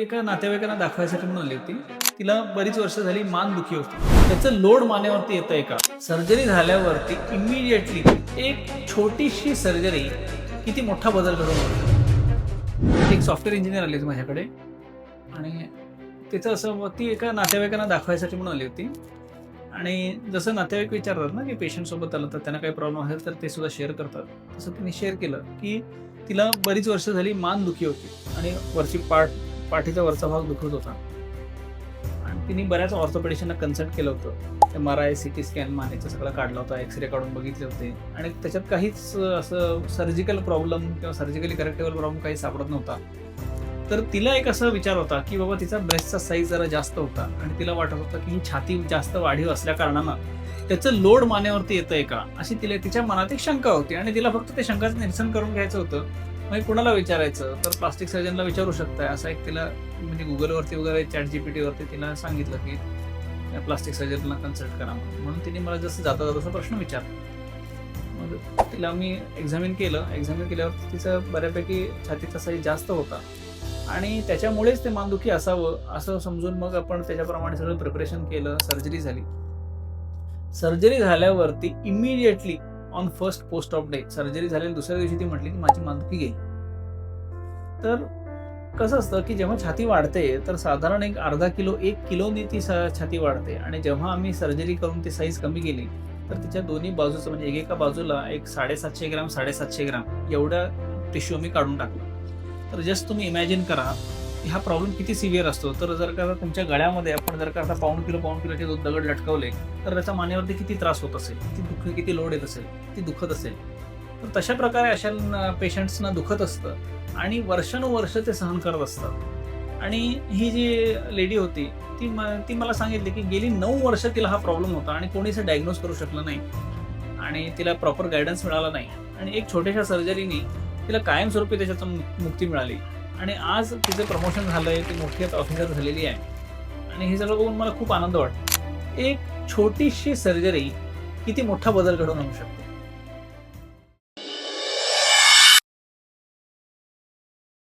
एका नातेवाईकांना दाखवायसाठी म्हणून आली होती. तिला बरीच वर्ष झाली मान दुखी होती. त्याचं लोड मानेवरती येतंय का? सर्जरी झाल्यावरती इमिडिएटली एक छोटीशी सर्जरी किती मोठा बदल घडवून आणते. एक सॉफ्टवेअर इंजिनियर आली होती माझ्याकडे आणि तिचं असं ती एका नातेवाईकांना दाखवायसाठी म्हणून आली होती. आणि जसं नातेवाईक विचारतात ना की पेशंट सोबत आलं तर त्यांना काही प्रॉब्लेम असेल तर ते सुद्धा शेअर करतात, तसं तिने शेअर केलं की तिला बरीच वर्ष झाली मान दुखी होती आणि वरची पाठीचा वरचा भाग दुखत होता. आणि तिने बऱ्याच ऑर्थोपेडिशियनना कन्सल्ट केलं होतं. MRI CT स्कॅन मानेचं सगळं काढलं होतं, एक्सरे काढून बघितले होते आणि त्याच्यात काहीच असं सर्जिकल प्रॉब्लेम किंवा सर्जिकली करेक्टेबल प्रॉब्लेम काही सापडत नव्हता. तर तिला एक असा विचार होता की बाबा तिचा ब्रेस्टचा साईज जरा जास्त होता आणि तिला वाटत होतं की ही छाती जास्त वाढीव असल्या कारणानं त्याचं लोड मानेवरती येतंय का, अशी तिच्या मनात एक शंका होती. आणि तिला फक्त ते शंकाचं निरसन करून घ्यायचं होतं. मग कुणाला विचारायचं तर प्लास्टिक सर्जनला विचारू शकताय असं एक तिला म्हणजे गुगलवरती वगैरे ChatGPT वरती तिला सांगितलं की प्लास्टिक सर्जनला कन्सल्ट करा म्हणून तिने मला जसं जाता तसा प्रश्न विचारला. मग तिला मी एक्झामिन केल्यावर तिचं बऱ्यापैकी छातीचा साईज जास्त होता आणि त्याच्यामुळेच ते मानदुखी असावं असं समजून मग आपण त्याच्याप्रमाणे सगळं प्रिपरेशन केलं. सर्जरी झाली. सर्जरी झाल्यावरती immediately on first post of day surgery झालेल्या दुसऱ्या दिवशी ती म्हटली की माझी मानदुखी गेली. तर कसं असतं की जेव्हा छाती वाढते तर साधारण एक अर्धा किलो 1 किलोनी ती छाती वाढते आणि जेव्हा आम्ही सर्जरी करून ती साईज कमी केली तर तिच्या दोन्ही बाजूचं म्हणजे एकेका बाजूला एक 750 ग्राम 750 ग्राम एवढा टिश्यू आम्ही काढून टाकला. तर जस्ट तुम्ही इमॅजिन करा की हा प्रॉब्लेम किती सिव्हिअर असतो. तर जर का तुमच्या गळ्यामध्ये आपण जर का आता पाऊण किलोचे दगड लटकवले तर त्याचा मानेवरती किती त्रास होत असेल, किती लोड येत असेल, किती दुखत असेल. तर तशा प्रकारे अशा पेशंट्सना दुखत असतं आणि वर्षानुवर्ष ते सहन करत असतात. आणि ही जी लेडी होती ती मला सांगितली की गेली 9 वर्ष तिला हा प्रॉब्लेम होता आणि कोणीच डायग्नोज करू शकलं नाही आणि तिला प्रॉपर गायडन्स मिळाला नाही. आणि एक छोट्याशा सर्जरीने तिला कायमस्वरूपी त्याच्यातून मुक्ती मिळाली आणि आज तिचं प्रमोशन झालंय, ती मोठी आता ऑफिसर झालेली आहे. आणि हे सगळं बघून मला खूप आनंद वाटतो. एक छोटीशी सर्जरी किती मोठा बदल घडवून आणू शकते.